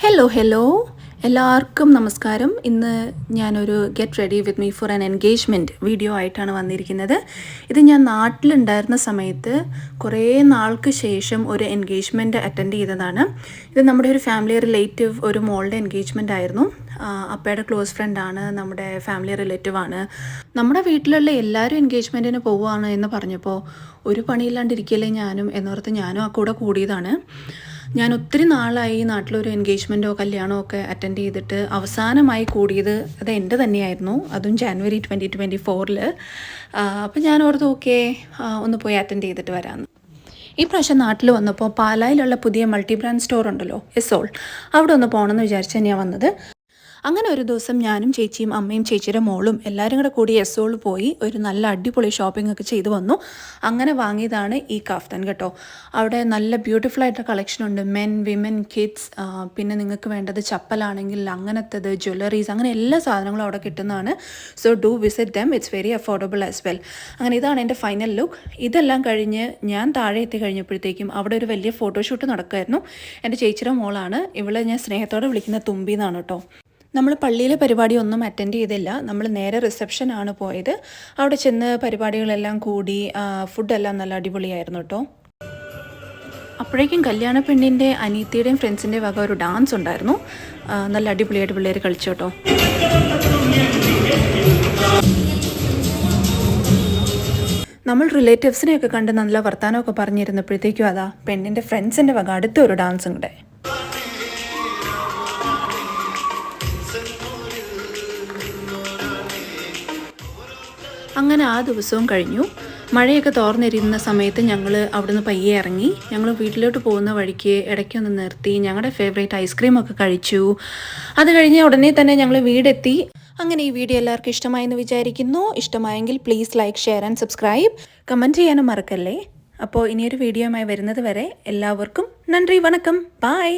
Hello എല്ലാവർക്കും നമസ്കാരം. ഇന്ന് ഞാനൊരു get ready with me for an engagement video ആയിട്ടാണ് വന്നിരിക്കുന്നത്. ഇത് ഞാൻ നാട്ടിലുണ്ടായിരുന്ന സമയത്ത് കുറേ നാൾക്ക് ശേഷം ഒരു എൻഗേജ്മെൻറ്റ് അറ്റൻഡ് ചെയ്തതാണ്. ഇത് നമ്മുടെ ഒരു ഫാമിലി റിലേറ്റീവ് ഒരു മോളുടെ എൻഗേജ്മെൻ്റ് ആയിരുന്നു. അപ്പയുടെ ക്ലോസ് ഫ്രണ്ടാണ്, നമ്മുടെ ഫാമിലി റിലേറ്റീവാണ്. നമ്മുടെ വീട്ടിലുള്ള എല്ലാവരും എൻഗേജ്മെൻറ്റിന് പോവുകയാണ് എന്ന് പറഞ്ഞപ്പോൾ ഒരു പണിയില്ലാണ്ടിരിക്കല്ലേ ഞാനും എന്നോർത്ത് ഞാനും ആ കൂടെ കൂടിയതാണ്. ഞാൻ ഒത്തിരി നാളായി നാട്ടിലൊരു എൻഗേജ്മെൻറ്റോ കല്യാണമോ ഒക്കെ അറ്റൻഡ് ചെയ്തിട്ട് അവസാനമായി കൂടിയത് അത് എൻ്റെ തന്നെയായിരുന്നു, അതും ജാനുവരി 2024. അപ്പോൾ ഞാൻ ഓർത്ത് ഓക്കെ ഒന്ന് പോയി അറ്റൻഡ് ചെയ്തിട്ട് വരാമെന്ന്. ഈ പ്രാവശ്യം നാട്ടിൽ വന്നപ്പോൾ പാലായിലുള്ള പുതിയ മൾട്ടി ബ്രാൻഡ് സ്റ്റോർ ഉണ്ടല്ലോ, എസോൾ, അവിടെ ഒന്ന് പോകണമെന്ന് വിചാരിച്ച് തന്നെയാണ് വന്നത്. അങ്ങനെ ഒരു ദിവസം ഞാനും ചേച്ചിയും അമ്മയും ചേച്ചിയുടെ മോളും എല്ലാവരും കൂടെ കൂടി എസോൾ പോയി ഒരു നല്ല അടിപൊളി ഷോപ്പിംഗ് ഒക്കെ ചെയ്ത് വന്നു. അങ്ങനെ വാങ്ങിയതാണ് ഈ കാഫ്താൻ കേട്ടോ. അവിടെ നല്ല ബ്യൂട്ടിഫുൾ ആയിട്ട് കളക്ഷൻ ഉണ്ട്, മെൻ, വിമൻ, കിഡ്സ്, പിന്നെ നിങ്ങൾക്ക് വേണ്ടത് ചപ്പലാണെങ്കിൽ അങ്ങനത്തത്, ജ്വല്ലറീസ്, അങ്ങനെ എല്ലാ സാധനങ്ങളും അവിടെ കിട്ടുന്നതാണ്. So do visit dum, it's very affordable as well. അങ്ങനെ ഇതാണ് എൻ്റെ ഫൈനൽ ലുക്ക്. ഇതെല്ലാം കഴിഞ്ഞ് ഞാൻ താഴെ എത്തി കഴിഞ്ഞപ്പോഴത്തേക്കും അവിടെ ഒരു വലിയ ഫോട്ടോഷൂട്ട് നടക്കുമായിരുന്നു. എൻ്റെ ചേച്ചിയുടെ മോളാണ്, ഇവളെ ഞാൻ സ്നേഹത്തോടെ വിളിക്കുന്ന തുമ്പി എന്നാണ് കേട്ടോ. നമ്മൾ പള്ളിയിലെ പരിപാടിയൊന്നും അറ്റൻഡ് ചെയ്തില്ല, നമ്മൾ നേരെ റിസപ്ഷനാണ് പോയത്. അവിടെ ചെന്ന് പരിപാടികളെല്ലാം കൂടി, ഫുഡെല്ലാം നല്ല അടിപൊളിയായിരുന്നു കേട്ടോ. അപ്പോഴേക്കും കല്യാണ പെണ്ണിൻ്റെ അനീത്തിയുടെയും ഫ്രണ്ട്സിൻ്റെ വക ഒരു ഡാൻസ് ഉണ്ടായിരുന്നു. നല്ല അടിപൊളിയായിട്ട് പിള്ളേർ കളിച്ചു കേട്ടോ. നമ്മൾ റിലേറ്റീവ്സിനെയൊക്കെ കണ്ട് നല്ല വർത്താനമൊക്കെ പറഞ്ഞിരുന്നപ്പോഴത്തേക്കും അതാ പെണ്ണിൻ്റെ ഫ്രണ്ട്സിൻ്റെ വക അടുത്തൊരു ഡാൻസും കൂടെ. അങ്ങനെ ആ ദിവസവും കഴിഞ്ഞു. മഴയൊക്കെ തോർന്നിരുന്ന സമയത്ത് ഞങ്ങൾ അവിടുന്ന് പയ്യെ ഇറങ്ങി. ഞങ്ങൾ വീട്ടിലോട്ട് പോകുന്ന വഴിക്ക് ഇടയ്ക്കൊന്ന് നിർത്തി ഞങ്ങളുടെ ഫേവറേറ്റ് ഐസ്ക്രീമൊക്കെ കഴിച്ചു. അത് കഴിഞ്ഞ് ഉടനെ തന്നെ ഞങ്ങൾ വീടെത്തി. അങ്ങനെ ഈ വീഡിയോ എല്ലാവർക്കും ഇഷ്ടമായെന്ന് വിചാരിക്കുന്നു. ഇഷ്ടമായെങ്കിൽ please like, share and subscribe. Comment ചെയ്യാനും മറക്കല്ലേ. അപ്പോൾ ഇനിയൊരു വീഡിയോയുമായി വരുന്നത് വരെ എല്ലാവർക്കും നന്ദി, വണക്കം, ബൈ.